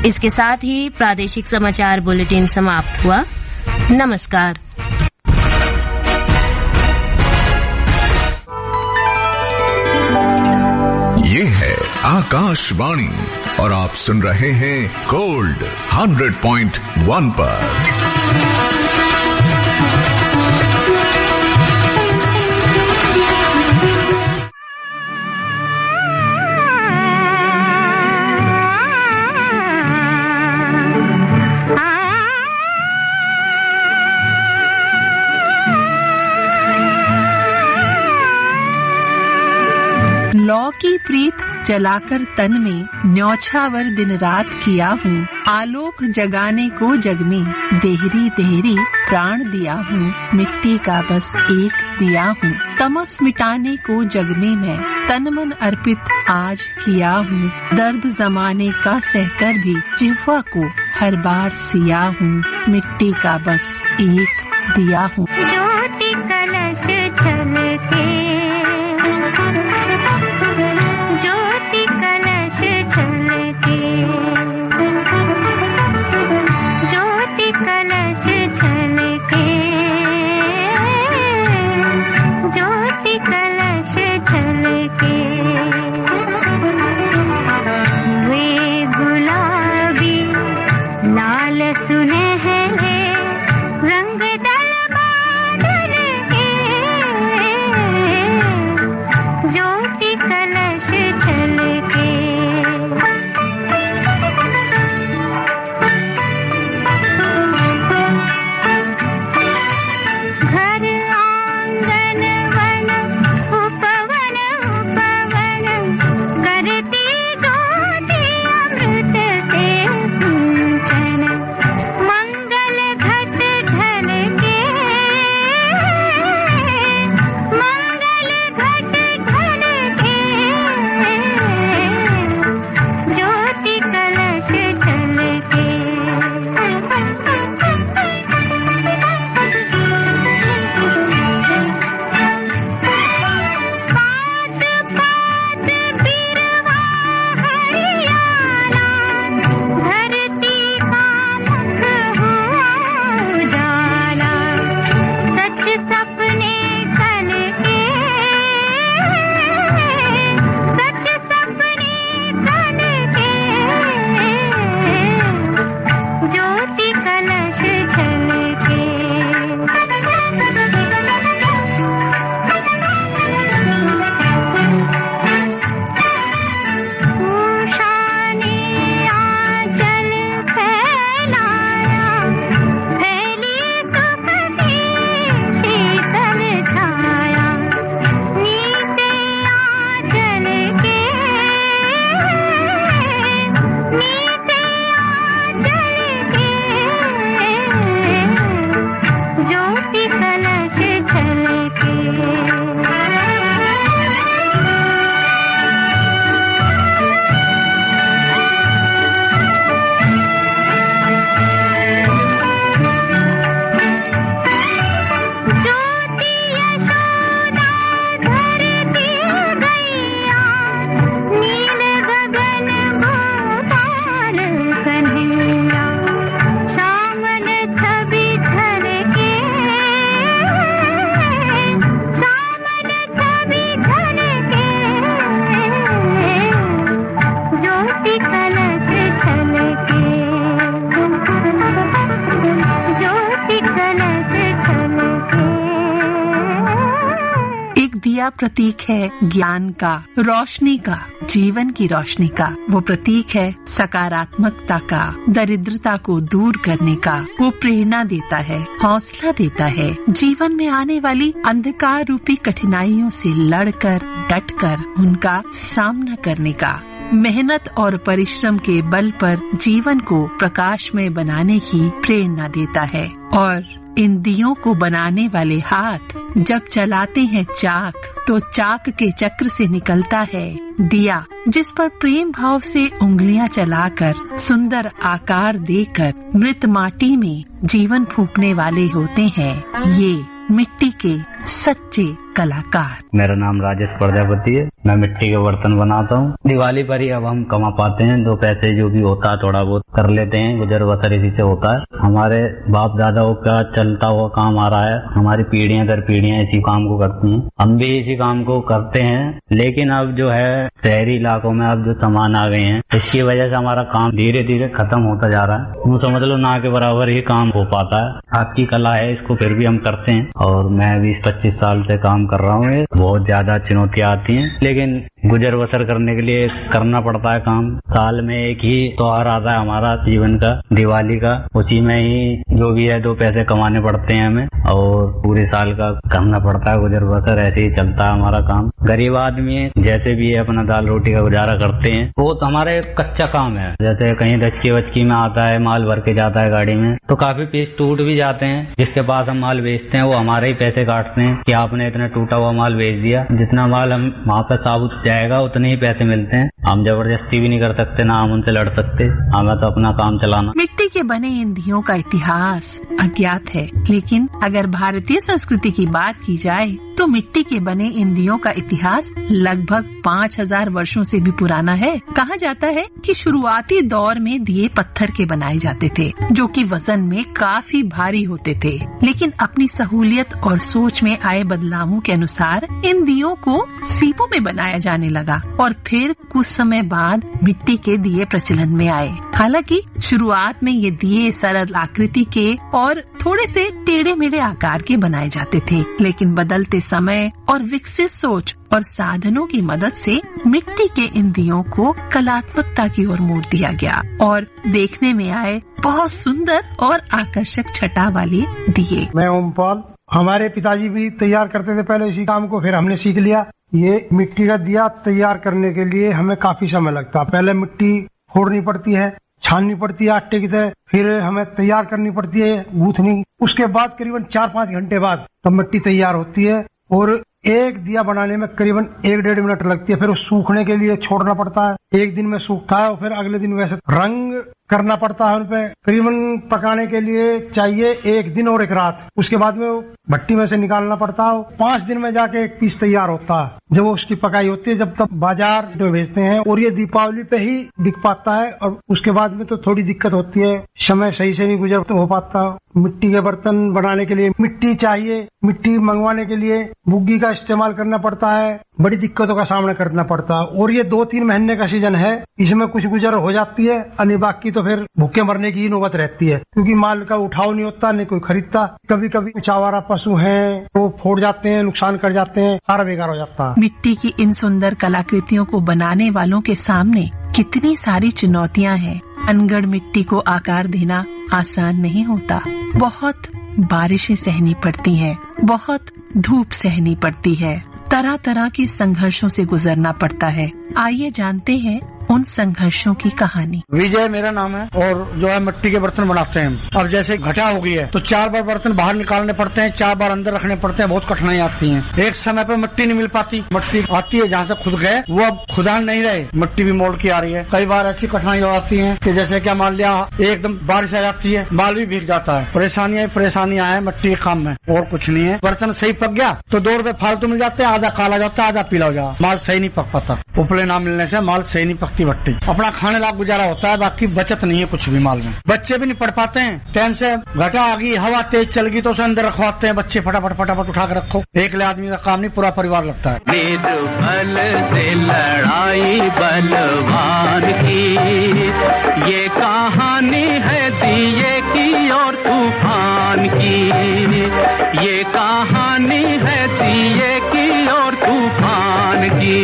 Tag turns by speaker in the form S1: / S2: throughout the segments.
S1: इसके साथ ही प्रादेशिक समाचार बुलेटिन समाप्त हुआ। नमस्कार।
S2: ये है आकाशवाणी और आप सुन रहे हैं गोल्ड 100.1 पर।
S3: लौ की प्रीत जलाकर तन में न्यौछावर दिन रात किया हूँ। आलोक जगाने को जग में देहरी देहरी प्राण दिया हूँ। मिट्टी का बस एक दिया हूँ। तमस मिटाने को जग में मैं तन मन अर्पित आज किया हूँ। दर्द जमाने का सहकर भी जिह्वा को हर बार सिया हूँ। मिट्टी का बस एक दिया हूँ।
S4: ज्योति कलश छलके
S3: प्रतीक है ज्ञान का, रोशनी का, जीवन की रोशनी का। वो प्रतीक है सकारात्मकता का, दरिद्रता को दूर करने का। वो प्रेरणा देता है, हौसला देता है, जीवन में आने वाली अंधकार रूपी कठिनाइयों से लड़कर डटकर उनका सामना करने का। मेहनत और परिश्रम के बल पर जीवन को प्रकाशमय बनाने की प्रेरणा देता है। और इन दियों को बनाने वाले हाथ जब चलाते हैं चाक, तो चाक के चक्र से निकलता है दिया, जिस पर प्रेम भाव से उंगलियां चलाकर सुंदर आकार देकर मृत माटी में जीवन फूंकने वाले होते हैं ये मिट्टी के सच्चे कलाकार।
S5: मेरा नाम राजेश प्रजापति है। मैं मिट्टी के बर्तन बनाता हूँ। दिवाली पर ही अब हम कमा पाते हैं, 2 पैसे जो भी होता है थोड़ा बहुत कर लेते हैं, गुजर बसर इसी से होता है। हमारे बाप दादाओं का चलता हुआ काम आ रहा है, हमारी पीढ़ियां दर पीढ़ियां इसी काम को करती हैं, हम भी इसी काम को करते हैं। लेकिन अब जो है शहरी इलाकों में अब जो सामान आ गए हैं, इसकी वजह से हमारा काम धीरे धीरे खत्म होता जा रहा है। वो समझ लो ना के बराबर ही काम हो पाता है। आपकी कला है, इसको फिर भी हम करते हैं और मैं 20-25 साल से काम कर रहा हूँ। बहुत ज्यादा चुनौतियाँ आती हैं, लेकिन गुजर बसर करने के लिए करना पड़ता है काम। साल में एक ही त्योहार आता है हमारा जीवन का, दिवाली का, उसी में ही जो भी है 2 पैसे कमाने पड़ते हैं हमें और पूरे साल का करना पड़ता है गुजर बसर। ऐसे ही चलता है हमारा काम। गरीब आदमी है, जैसे भी है अपना दाल रोटी का गुजारा करते हैं। वो तो हमारे कच्चा काम है। जैसे कहीं दचकी वचकी में आता है, माल भर के जाता है गाड़ी में, तो काफी पीस टूट भी जाते हैं। जिसके पास हम माल बेचते हैं वो हमारे ही पैसे काटते हैं कि आपने इतना टूटा हुआ माल बेच दिया। जितना माल हम वहाँ पे साबुत जाएगा उतने ही पैसे मिलते हैं। हम जबरदस्ती भी नहीं कर सकते, ना हम उनसे लड़ सकते। हमें तो अपना काम चलाना।
S3: मिट्टी के बने इन दियों का इतिहास अज्ञात है, लेकिन अगर भारतीय संस्कृति की बात की जाए तो मिट्टी के बने इन दियों का इतिहास लगभग 5000 वर्षों से भी पुराना है। कहा जाता है कि शुरुआती दौर में दिए पत्थर के बनाए जाते थे, जो कि वजन में काफी भारी होते थे। लेकिन अपनी सहूलियत और सोच में आए बदलावों के अनुसार इन दियों को सीपों में बनाया जाने लगा और फिर कुछ समय बाद मिट्टी के दिए प्रचलन में आए। हालांकि शुरुआत में ये दिए सरल आकृति के और थोड़े से टेढ़े मेढ़े आकार के बनाए जाते थे, लेकिन बदलते समय और विकसित सोच और साधनों की मदद से मिट्टी के इन दियों को कलात्मकता की ओर मोड़ दिया गया और देखने में आए बहुत सुंदर और आकर्षक छटा वाले दिए।
S6: मैं ओमपाल, हमारे पिताजी भी तैयार करते थे पहले इसी काम को, फिर हमने सीख लिया। ये मिट्टी का दिया तैयार करने के लिए हमें काफी समय लगता। पहले मिट्टी फोड़नी पड़ती है, छाननी पड़ती है आटे की तरह, फिर हमें तैयार करनी पड़ती है गूंथनी। उसके बाद करीबन 4-5 घंटे बाद तब मिट्टी तैयार होती है और एक दिया बनाने में करीबन 1-1.5 मिनट लगती है। फिर उस सूखने के लिए छोड़ना पड़ता है, 1 दिन में सूखता है और फिर अगले दिन वैसे रंग करना पड़ता है उन पे। करीबन पकाने के लिए चाहिए 1 दिन और 1 रात। उसके बाद में वो भट्टी में से निकालना पड़ता है। 5 दिन में जाके एक पीस तैयार होता है। जब वो उसकी पकाई होती है, जब तक बाजार में भेजते हैं और ये दीपावली पे ही बिक पाता है और उसके बाद में तो थोड़ी दिक्कत होती है, समय सही से नहीं गुजर हो पाता। मिट्टी के बर्तन बनाने के लिए मिट्टी चाहिए, मिट्टी मंगवाने के लिए बुग्गी का इस्तेमाल करना पड़ता है, बड़ी दिक्कतों का सामना करना पड़ता है। और ये 2-3 महीने का सीजन है, इसमें कुछ गुजर हो जाती है, अन्य बाकी तो फिर भूखे मरने की नौबत रहती है, क्योंकि माल का उठाव नहीं होता, नहीं कोई खरीदता। कभी कभी चावारा पशु हैं वो फोड़ जाते हैं, नुकसान कर जाते हैं, सारा बेकार हो जाता है।
S3: मिट्टी की इन सुंदर कलाकृतियों को बनाने वालों के सामने कितनी सारी चुनौतियां हैं। अनगढ़ मिट्टी को आकार देना आसान नहीं होता। बहुत बारिशें सहनी पड़ती हैं, बहुत धूप सहनी पड़ती है, तरह तरह के संघर्षों से गुजरना पड़ता है। आइए जानते हैं उन संघर्षों की कहानी।
S6: विजय मेरा नाम है और जो है मिट्टी के बर्तन बनाते हैं। अब जैसे घटा हो गई है तो 4 बार बर्तन बाहर निकालने पड़ते हैं, 4 बार अंदर रखने पड़ते हैं, बहुत कठिनाई आती है। एक समय पे मिट्टी नहीं मिल पाती, मिट्टी आती है जहाँ से खुद गए वो अब खुदान नहीं रहे, मिट्टी भी मोड़ की आ रही है। कई बार ऐसी कठिनाई आती है कि जैसे क्या मान लिया एकदम बारिश आ जाती है, माल भी भीग जाता है। परेशानियां है मिट्टी के काम में, और कुछ नहीं है। बर्तन सही पक गया तो 2 रुपए फालतू मिल जाते हैं, आधा काला जाता है, आधा पीला हो जाता, माल सही नहीं पक पाता। उपले ना मिलने से माल सही नहीं पकती भट्टी। अपना खाने लायक गुजारा होता है, बाकी बचत नहीं है कुछ भी माल में। बच्चे भी नहीं पढ़ पाते हैं, टाइम से घटा आ गई, हवा तेज चल गई तो उसे अंदर रखवाते हैं बच्चे, फटाफट उठा कर रखो। एक आदमी का काम नहीं, पूरा परिवार लगता है।
S7: निर्बल से लड़ाई बलवान की, ये कहानी है दिए की और तूफान की, ये कहानी है दिए की और तूफान की।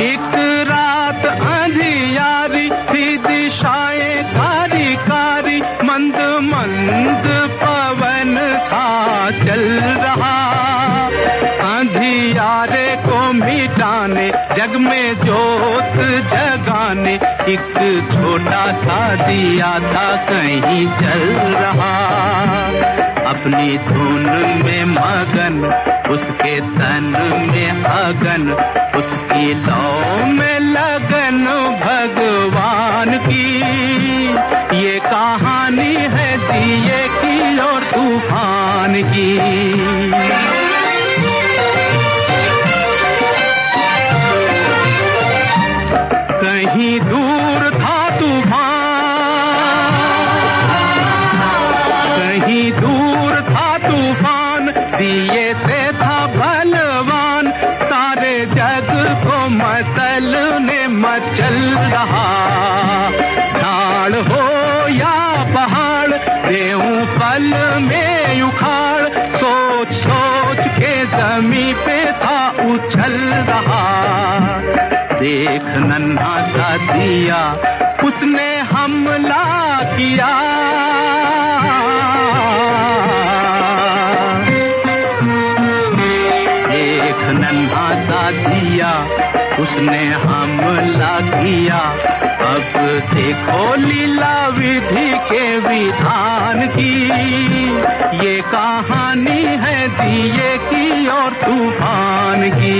S7: एक रात अंधियारी थी, दिशाएं कारी कारी, मंद मंद पवन था चल रहा। अंधियारे को मिटाने, जग में जोत जगाने, एक छोटा सा दिया था कहीं जल रहा। अपनी धुन में मगन, उसके तन में अगन, उसकी लौ में लगन भगवान जान की, ये कहानी है दिए की और तूफान की। कहीं दूर था तूफान, कहीं दूर था तूफान, दिए से था बलवान, सारे जग को मचलने मचल रहा। ढाल हो या पहाड़, देऊं पल में उखाड़, सोच सोच के जमीन पे था उछल रहा। देख नन्हा सा दिया, उसने हमला किया, देख नन्हा सा दिया, उसने हमला किया। अब देखो लीला विधि के विधान की, ये कहानी है दिए की और तूफान की।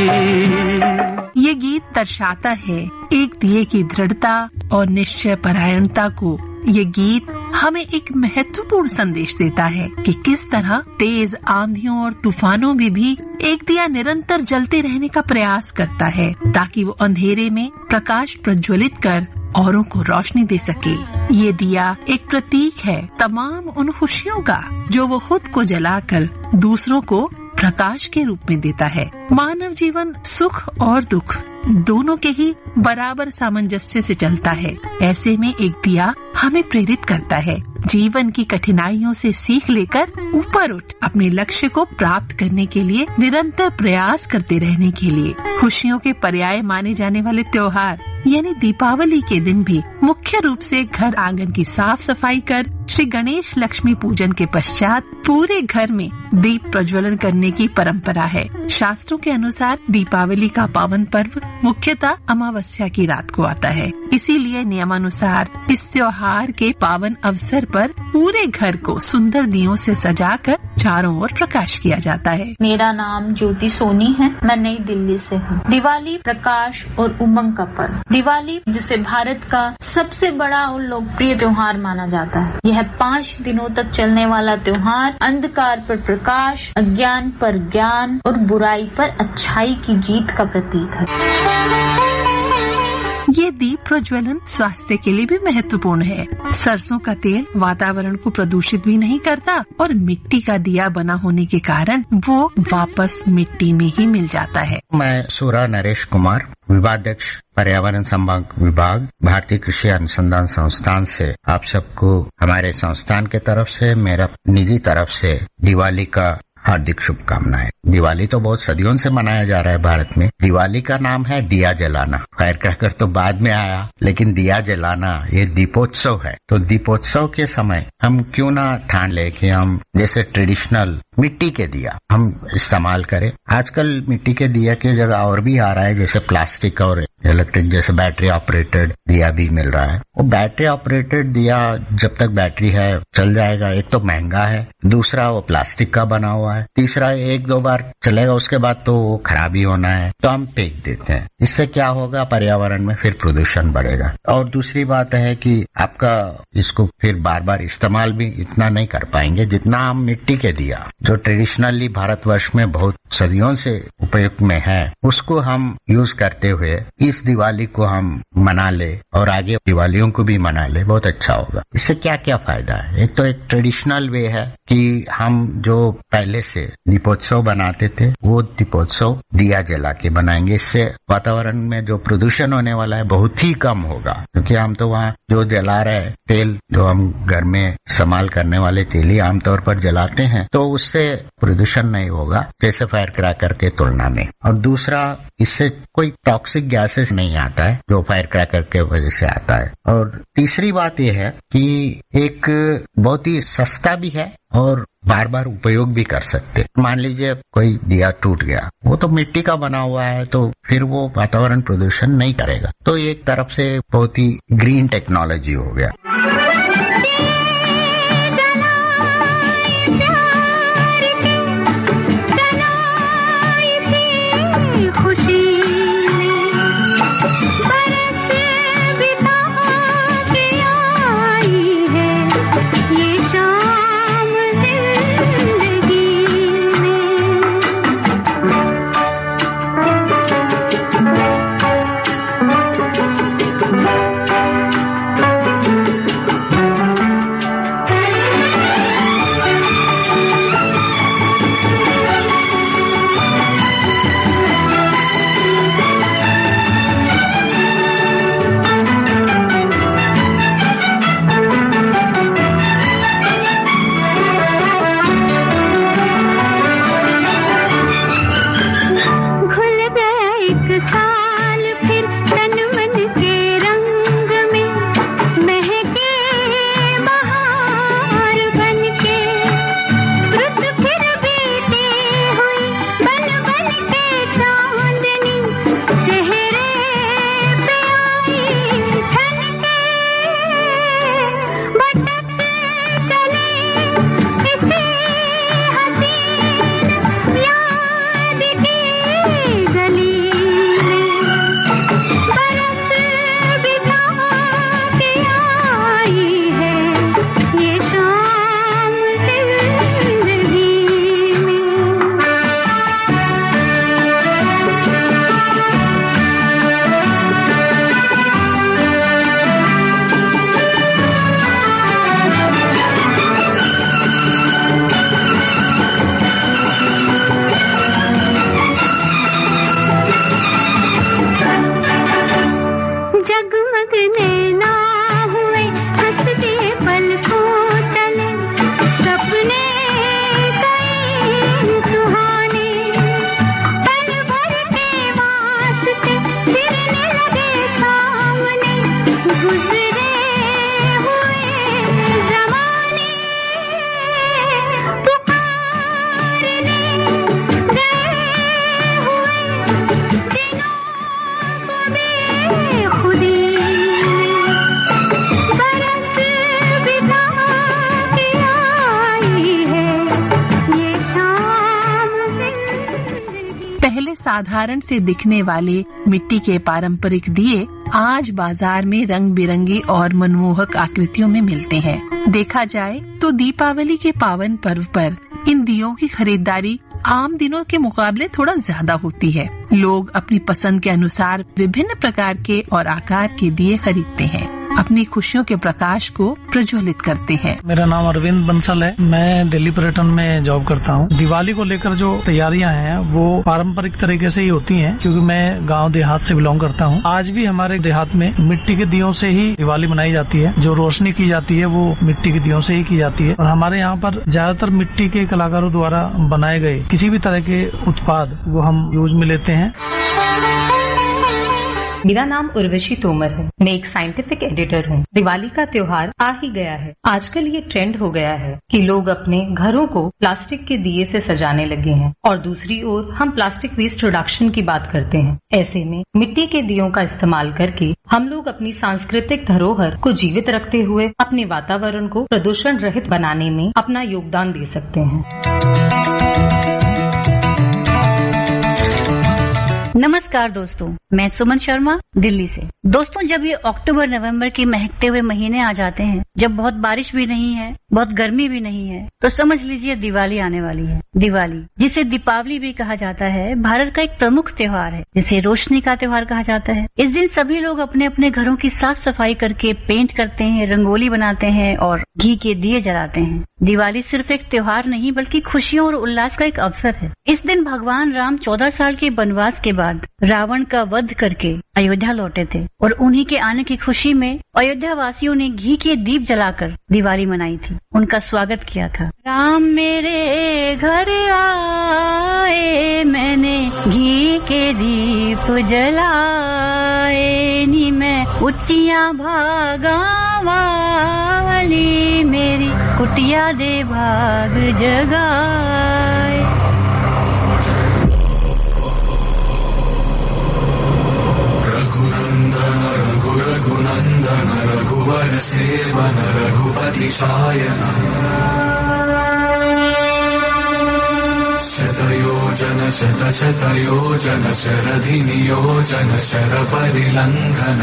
S3: ये गीत दर्शाता है एक दिए की दृढ़ता और निश्चय परायणता को। ये गीत हमें एक महत्वपूर्ण संदेश देता है कि किस तरह तेज आंधियों और तूफानों में भी एक दिया निरंतर जलते रहने का प्रयास करता है, ताकि वो अंधेरे में प्रकाश प्रज्वलित कर औरों को रोशनी दे सके। ये दिया एक प्रतीक है तमाम उन खुशियों का जो वो खुद को जलाकर दूसरों को प्रकाश के रूप में देता है। मानव जीवन सुख और दुख दोनों के ही बराबर सामंजस्य से चलता है। ऐसे में एक दिया हमें प्रेरित करता है जीवन की कठिनाइयों से सीख लेकर ऊपर उठ अपने लक्ष्य को प्राप्त करने के लिए निरंतर प्रयास करते रहने के लिए। खुशियों के पर्याय माने जाने वाले त्योहार यानी दीपावली के दिन भी मुख्य रूप से घर आंगन की साफ सफाई कर श्री गणेश लक्ष्मी पूजन के पश्चात पूरे घर में दीप प्रज्वलन करने की परंपरा है। शास्त्रों के अनुसार दीपावली का पावन पर्व मुख्यतः अमावस्या की रात को आता है, इसीलिए नियमानुसार इस त्योहार के पावन अवसर पर पूरे घर को सुंदर दियों से सजाकर चारों ओर प्रकाश किया जाता है।
S8: मेरा नाम ज्योति सोनी है, मैं नई दिल्ली से हूँ। दिवाली प्रकाश और उमंग का पर्व। दिवाली जिसे भारत का सबसे बड़ा और लोकप्रिय त्योहार माना जाता है। यह 5 दिनों तक चलने वाला त्योहार अंधकार पर प्रकाश, अज्ञान पर ज्ञान और बुराई पर अच्छाई की जीत का प्रतीक है।
S3: ये दीप प्रज्वलन स्वास्थ्य के लिए भी महत्वपूर्ण है। सरसों का तेल वातावरण को प्रदूषित भी नहीं करता और मिट्टी का दिया बना होने के कारण वो वापस मिट्टी में ही मिल जाता है।
S9: मैं सूरा नरेश कुमार, विभागाध्यक्ष पर्यावरण संभाग विभाग, भारतीय कृषि अनुसंधान संस्थान से आप सबको हमारे संस्थान के तरफ से, मेरा निजी तरफ से दिवाली का हार्दिक शुभकामनाएं। दिवाली तो बहुत सदियों से मनाया जा रहा है भारत में। दिवाली का नाम है दिया जलाना। फायर क्रैकर तो बाद में आया, लेकिन दिया जलाना ये दीपोत्सव है। तो दीपोत्सव के समय हम क्यों ना ठान ले कि हम जैसे ट्रेडिशनल मिट्टी के दिया हम इस्तेमाल करें। आजकल मिट्टी के दिया की जगह और भी आ रहा है, जैसे प्लास्टिक और इलेक्ट्रिक, जैसे बैटरी ऑपरेटेड दिया भी मिल रहा है। वो बैटरी ऑपरेटेड दिया जब तक बैटरी है चल जाएगा। एक तो महंगा है, दूसरा वो प्लास्टिक का बना हुआ है, तीसरा 1-2 बार चलेगा, उसके बाद तो वो खराब ही होना है, तो हम फेंक देते हैं। इससे क्या होगा, पर्यावरण में फिर प्रदूषण बढ़ेगा। और दूसरी बात है कि आपका इसको फिर बार बार इस्तेमाल भी इतना नहीं कर पाएंगे जितना हम मिट्टी के दिया जो ट्रेडिशनली भारतवर्ष में बहुत सदियों से उपयोग में है, उसको हम यूज करते हुए इस दिवाली को हम मना ले और आगे दिवालियों को भी मना ले, बहुत अच्छा होगा। इससे क्या क्या फायदा है। एक तो एक ट्रेडिशनल वे है कि हम जो पहले से दीपोत्सव बनाते थे वो दीपोत्सव दिया जला के बनाएंगे। इससे वातावरण में जो प्रदूषण होने वाला है बहुत ही कम होगा, क्योंकि हम तो वहाँ जो जला रहे तेल, जो हम घर में इस्तेमाल करने वाले तेल ही आमतौर पर जलाते हैं, तो उससे प्रदूषण नहीं होगा जैसे फायर क्रैकर के तुलना में। और दूसरा, इससे कोई टॉक्सिक गैसेस नहीं आता है जो फायर क्रैकर के वजह से आता है। और तीसरी बात यह है कि एक बहुत ही सस्ता भी है और बार बार उपयोग भी कर सकते। मान लीजिए कोई दिया टूट गया, वो तो मिट्टी का बना हुआ है, तो फिर वो वातावरण प्रदूषण नहीं करेगा। तो एक तरफ से बहुत ही ग्रीन टेक्नोलॉजी हो गया।
S4: खुशी बरस बिता
S3: पहले साधारण से दिखने वाले मिट्टी के पारंपरिक दिए आज बाजार में रंग बिरंगी और मनमोहक आकृतियों में मिलते हैं। देखा जाए तो दीपावली के पावन पर्व पर इन दियों की खरीदारी आम दिनों के मुकाबले थोड़ा ज्यादा होती है। लोग अपनी पसंद के अनुसार विभिन्न प्रकार के और आकार के दिए खरीदते हैं, अपनी खुशियों के प्रकाश को प्रज्वलित करते हैं।
S10: मेरा नाम अरविंद बंसल है, मैं दिल्ली पर्यटन में जॉब करता हूँ। दिवाली को लेकर जो तैयारियां हैं वो पारंपरिक तरीके से ही होती हैं, क्योंकि मैं गांव देहात से बिलोंग करता हूँ। आज भी हमारे देहात में मिट्टी के दियों से ही दिवाली मनाई जाती है। जो रोशनी की जाती है वो मिट्टी के दियों से ही की जाती है और हमारे यहाँ पर ज्यादातर मिट्टी के कलाकारों द्वारा बनाए गए किसी भी तरह के उत्पाद वो हम यूज में लेते हैं।
S11: मेरा नाम उर्वशी तोमर है, मैं एक साइंटिफिक एडिटर हूँ। दिवाली का त्योहार आ ही गया है। आजकल ये ट्रेंड हो गया है कि लोग अपने घरों को प्लास्टिक के दिए से सजाने लगे हैं और दूसरी ओर हम प्लास्टिक वेस्ट रिडक्शन की बात करते हैं। ऐसे में मिट्टी के दियों का इस्तेमाल करके हम लोग अपनी सांस्कृतिक धरोहर को जीवित रखते हुए अपने वातावरण को प्रदूषण रहित बनाने में अपना योगदान दे सकते हैं।
S12: नमस्कार दोस्तों, मैं सुमन शर्मा दिल्ली से। दोस्तों, जब ये अक्टूबर नवंबर के महकते हुए महीने आ जाते हैं, जब बहुत बारिश भी नहीं है, बहुत गर्मी भी नहीं है, तो समझ लीजिए दिवाली आने वाली है। दिवाली, जिसे दीपावली भी कहा जाता है, भारत का एक प्रमुख त्योहार है, जिसे रोशनी का त्योहार कहा जाता है। इस दिन सभी लोग अपने अपने घरों की साफ सफाई करके पेंट करते हैं, रंगोली बनाते हैं और घी के दिए जलाते हैं। दिवाली सिर्फ एक त्योहार नहीं बल्कि खुशियों और उल्लास का एक अवसर है। इस दिन भगवान राम 14 साल के वनवास के बाद रावण का वध करके अयोध्या लौटे थे और उन्हीं के आने की खुशी में अयोध्या वासियों ने घी के दीप जलाकर दिवाली मनाई थी, उनका स्वागत किया था। राम मेरे घर आए, मैंने घी के दीप जलाए, नी मैं उच्चियां भागा वाली, मेरी कुटिया दे भाग जगाए।
S13: रघुनंदन रघुनंदन रघुवर सेवन रघुपति शायन, शतयोजन शतशतयोजन शरधि नियोजन शर परिलंघन,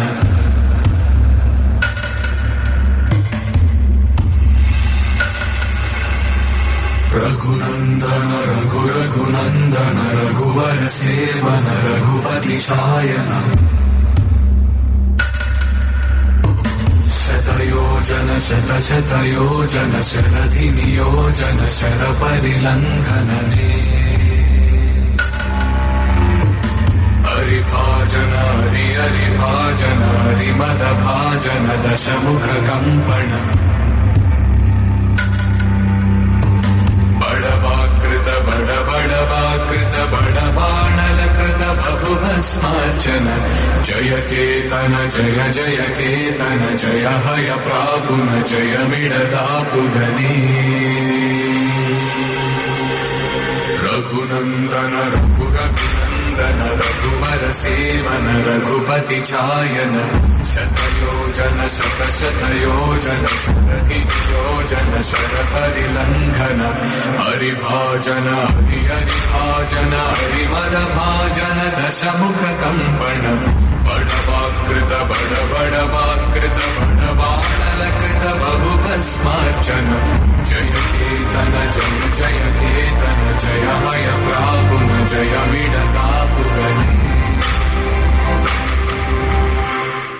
S13: रघुनंदन रघुनंदन रघुवर सेवन रघुपति शायन, शतयोजन शतशतयोजन शरधि नियोजन शर परिलंघन, हरिभाजन हरिभाजन हरिमद भाजन दशमुख कंपन, बड़वाकृत बड़बाणल कृत बहु भस्मार्चन, जय केतन जय जय केतन जय हय प्रापुन जय मिडदापुगनी, रघुनंदन रघुनंदन रघुवर सेवन रघुपति चायन, शतयोजन शतशतयोजन शरधि नियोजन शर परिलंघन, हरिभाजन हरिभाजन हरिमद भाजन दशमुख कंपन, बड़वाकृत बड़वाकृत बड़बाणल कृत बहु भस्मार्चन, जय केतन जय जय केतन जय हय प्रापुन जय मिडदापुगनी।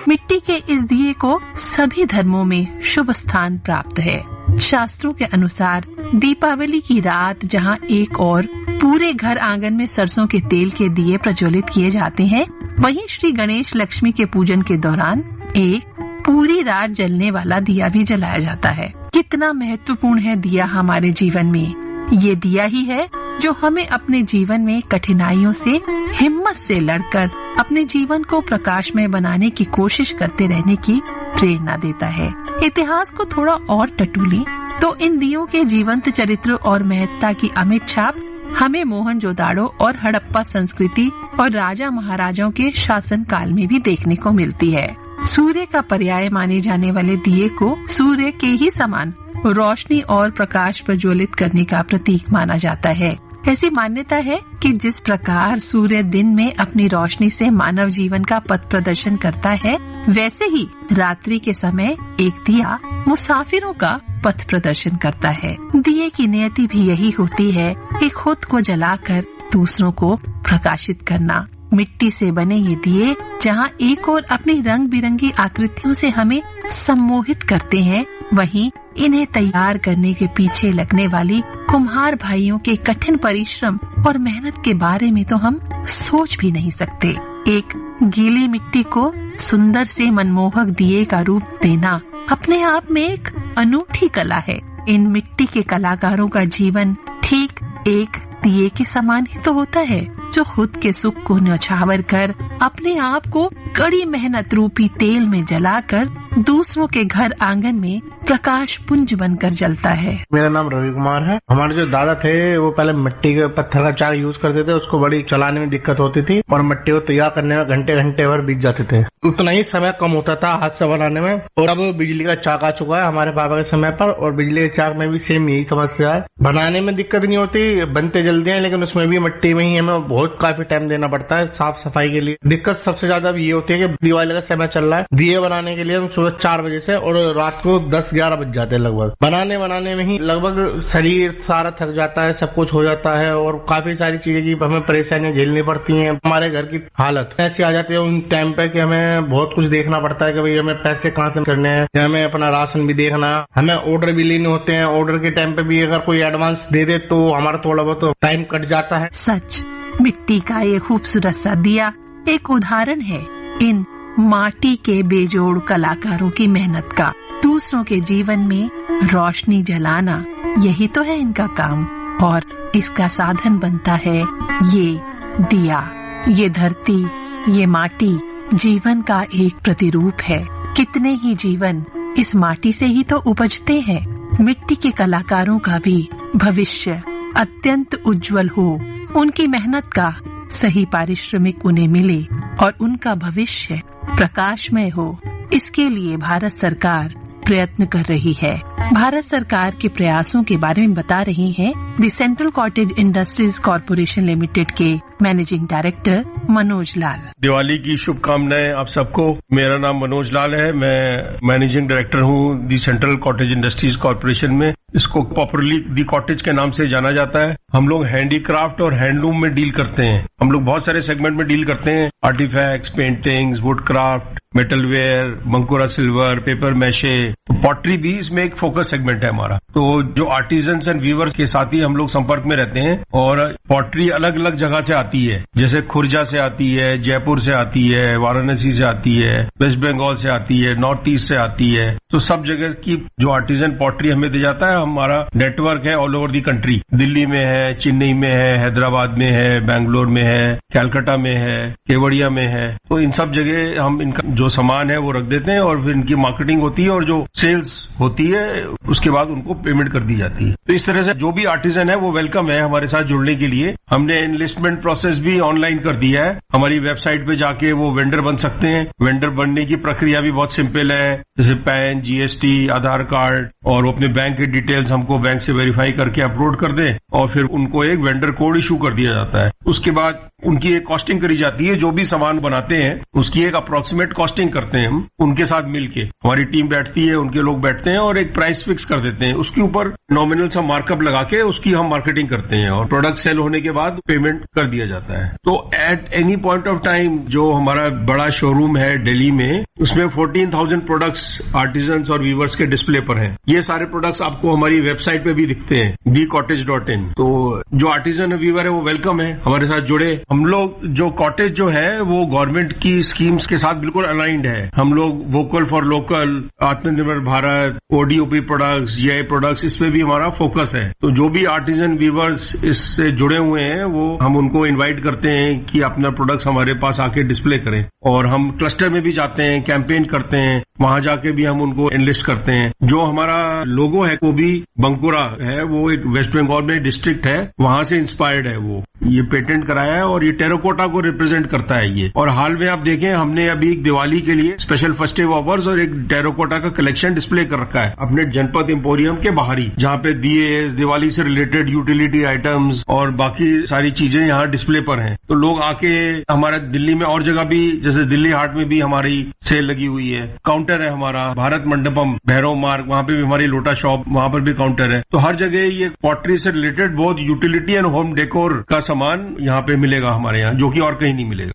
S3: मिट्टी के इस दिए को सभी धर्मों में शुभ स्थान प्राप्त है। शास्त्रों के अनुसार दीपावली की रात जहां एक और पूरे घर आंगन में सरसों के तेल के दिए प्रज्वलित किए जाते हैं, वहीं श्री गणेश लक्ष्मी के पूजन के दौरान एक पूरी रात जलने वाला दिया भी जलाया जाता है। कितना महत्वपूर्ण है दिया हमारे जीवन में। ये दिया ही है जो हमें अपने जीवन में कठिनाइयों से हिम्मत से लड़कर अपने जीवन को प्रकाशमय बनाने की कोशिश करते रहने की प्रेरणा देता है। इतिहास को थोड़ा और टटोलें तो इन दियों के जीवंत चरित्र और महत्ता की अमिट छाप हमें मोहनजोदाड़ो और हड़प्पा संस्कृति और राजा महाराजाओं के शासन काल में भी देखने को मिलती है। सूर्य का पर्याय माने जाने वाले दिए को सूर्य के ही समान रोशनी और प्रकाश प्रज्वलित करने का प्रतीक माना जाता है। ऐसी मान्यता है कि जिस प्रकार सूर्य दिन में अपनी रोशनी से मानव जीवन का पथ प्रदर्शन करता है, वैसे ही रात्रि के समय एक दिया मुसाफिरों का पथ प्रदर्शन करता है। दिए की नियति भी यही होती है कि खुद को जलाकर दूसरों को प्रकाशित करना। मिट्टी से बने ये दिए जहाँ एक और अपनी रंग बिरंगी आकृतियों से हमें सम्मोहित करते हैं, वहीं इन्हें तैयार करने के पीछे लगने वाली कुम्हार भाइयों के कठिन परिश्रम और मेहनत के बारे में तो हम सोच भी नहीं सकते। एक गीली मिट्टी को सुंदर से मनमोहक दिए का रूप देना अपने आप में एक अनूठी कला है। इन मिट्टी के कलाकारों का जीवन ठीक एक दिए के समान ही तो होता है, जो खुद के सुख को न्यौछावर कर अपने आप को कड़ी मेहनत रूपी तेल में जलाकर दूसरों के घर आंगन में प्रकाश पुंज बनकर जलता है।
S6: मेरा नाम रवि कुमार है। हमारे जो दादा थे वो पहले मिट्टी के पत्थर का चाक यूज करते थे, उसको बड़ी चलाने में दिक्कत होती थी और मिट्टी को तैयार करने में घंटे घंटे भर बीत जाते थे। उतना ही समय कम होता था हाथ से बनाने में। और अब बिजली का चाक आ चुका है हमारे पापा के समय पर, और बिजली के चाक में भी सेम यही समस्या है। बनाने में दिक्कत नहीं होती, बनते जल्दी है, लेकिन उसमें भी मिट्टी में ही हमें बहुत काफी टाइम देना पड़ता है साफ सफाई के लिए। दिक्कत सबसे ज्यादा ये होती है कि दिवाली का समय चल रहा है, दिए बनाने के लिए हम सुबह 4 बजे से और रात को 10-11 बज जाते हैं लगभग। बनाने में ही लगभग शरीर सारा थक जाता है, सब कुछ हो जाता है और काफी सारी चीजें की हमें परेशानियां झेलनी पड़ती हैं। हमारे घर की हालत ऐसी आ जाती है उन टाइम पे कि हमें बहुत कुछ देखना पड़ता है कि भाई हमें पैसे कहाँ से करने हैं, हमें अपना राशन भी देखना, हमें ऑर्डर भी लेने होते हैं। ऑर्डर के टाइम पे भी अगर कोई एडवांस दे दे तो हमारा थोड़ा बहुत टाइम कट जाता है।
S3: सच, मिट्टी का ये खूबसूरत सा दिया एक उदाहरण है इन माटी के बेजोड़ कलाकारों की मेहनत का। दूसरों के जीवन में रोशनी जलाना, यही तो है इनका काम, और इसका साधन बनता है ये दिया। ये धरती, ये माटी जीवन का एक प्रतिरूप है। कितने ही जीवन इस माटी से ही तो उपजते हैं। मिट्टी के कलाकारों का भी भविष्य अत्यंत उज्जवल हो, उनकी मेहनत का सही पारिश्रमिक उन्हें मिले और उनका भविष्य प्रकाशमय हो, इसके लिए भारत सरकार प्रयत्न कर रही है। भारत सरकार के प्रयासों के बारे में बता रही हैं the central cottage industries corporation limited के मैनेजिंग डायरेक्टर मनोज लाल।
S14: दिवाली की शुभकामनाएं आप सबको। मेरा नाम मनोज लाल है, मैं मैनेजिंग डायरेक्टर हूं the central cottage industries corporation में। इसको पॉपुलरली दी कॉटेज के नाम से जाना जाता है। हम लोग हैंडीक्राफ्ट और हैंडलूम में डील करते हैं। हम लोग बहुत सारे सेगमेंट में डील करते हैं, artefacts, paintings, wood craft, metalware, Bankura silver, paper mache, pottery भी इसमें एक फोकस सेगमेंट है हमारा। तो जो आर्टिजन्स एंड वीवर्स के साथ ही हम लोग संपर्क में रहते हैं। और पॉटरी अलग अलग जगह से आती है, जैसे खुर्जा से आती है, जयपुर से आती है, वाराणसी से आती है, वेस्ट बंगाल से आती है, नॉर्थ ईस्ट से आती है। तो सब जगह की जो आर्टिजन पॉटरी हमें दी जाता है। हमारा नेटवर्क है all over the country. Delhi में है, चेन्नई में है, हैदराबाद में है, बैंगलोर में है, कैलकाटा में है, केवड़िया में है। तो इन सब जगह हम इनका जो सामान है वो रख देते हैं और फिर इनकी मार्केटिंग होती है और जो सेल्स होती है उसके बाद उनको पेमेंट कर दी जाती है। तो इस तरह से जो भी आर्टिजन है वो वेलकम है हमारे साथ जुड़ने के लिए। हमने एनलिस्टमेंट प्रोसेस भी ऑनलाइन कर दिया है। हमारी वेबसाइट पे जाके वो वेंडर बन सकते हैं। वेंडर बनने की प्रक्रिया भी बहुत सिंपल है, जैसे पैन, जीएसटी, आधार कार्ड और अपने बैंक के डिटेल्स हमको बैंक से वेरीफाई करके अपलोड कर दें और फिर उनको एक वेंडर कोड इशू कर दिया जाता है। उसके बाद उनकी एक कॉस्टिंग करी जाती है। जो भी सामान बनाते हैं उसकी एक अप्रोक्सीमेट कॉस्टिंग करते हैं हम उनके साथ मिलके। हमारी टीम बैठती है, उनके लोग बैठते हैं और एक प्राइस फिक्स कर देते हैं। उसके ऊपर नॉमिनल सा मार्कअप लगा के उसकी हम मार्केटिंग करते हैं और प्रोडक्ट सेल होने के बाद पेमेंट कर दिया जाता है। तो at any point of time जो हमारा बड़ा शोरूम है दिल्ली में, उसमें 14,000 प्रोडक्ट्स आर्टिजन्स और वीवर्स के डिस्प्ले पर हैं। ये सारे प्रोडक्ट्स आपको हमारी वेबसाइट पे भी दिखते हैं, thecottage.in। तो जो आर्टिजन वीवर है वो वेलकम है, हमारे साथ जुड़े। हम लोग जो कॉटेज जो है वो गवर्नमेंट की स्कीम्स के साथ बिल्कुल अलाइंड है। हम लोग वोकल फॉर लोकल, आत्मनिर्भर Bharat, ODOP products, GI products, इस पे भी हमारा फोकस है। तो जो भी आर्टिजन वीवर्स इससे जुड़े हुए हैं वो हम उनको इनवाइट करते हैं कि अपना प्रोडक्ट्स हमारे पास आके डिस्प्ले करें। और हम क्लस्टर में भी जाते हैं, कैंपेन करते हैं, वहां जाके भी हम उनको एनलिस्ट करते हैं। जो हमारा लोगो है वो भी बंकुरा है, वो एक वेस्ट बंगाल में डिस्ट्रिक्ट है, वहां से इंस्पायर्ड है। वो ये पेटेंट कराया है और और ये टेराकोटा को रिप्रेजेंट करता है ये। और हाल में आप देखें हमने अभी दिवाली के लिए स्पेशल फेस्टिव ऑफर्स और एक टेराकोटा का कलेक्शन डिस्प्ले कर रखा है अपने जनपद एम्पोरियम के बाहर ही, जहाँ पे दिए, दिवाली से रिलेटेड यूटिलिटी आइटम्स और बाकी सारी चीजें यहाँ डिस्प्ले पर हैं। तो लोग आके, हमारे दिल्ली में और जगह भी, जैसे दिल्ली हाट में भी हमारी सेल लगी हुई है, काउंटर है हमारा भारत मंडपम भैरव मार्ग, वहाँ पे भी हमारी लोटा शॉप, वहाँ पर भी काउंटर है। तो हर जगह ये पॉटरी से रिलेटेड बहुत यूटिलिटी एंड होम डेकोर का सामान यहाँ पे मिलेगा हमारे यहाँ, जो कि और कहीं नहीं मिलेगा।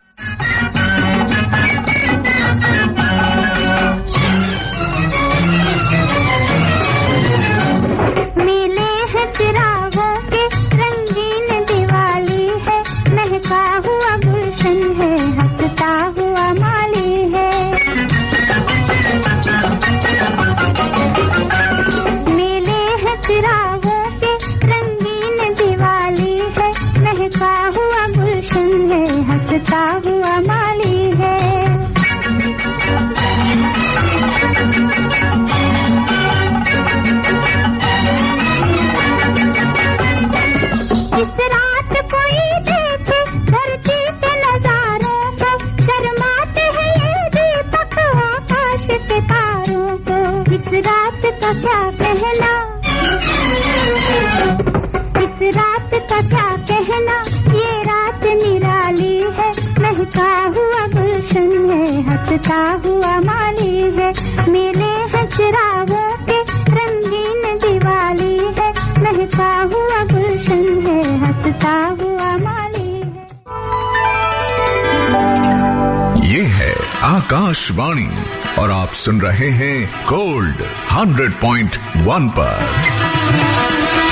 S4: हुआ माली है, मेले है चिरागों के, रंगीन दिवाली है, महका हुआ गुलशन है, हंसता हुआ माली है।
S2: ये है आकाशवाणी और आप सुन रहे हैं गोल्ड 100.1 पर।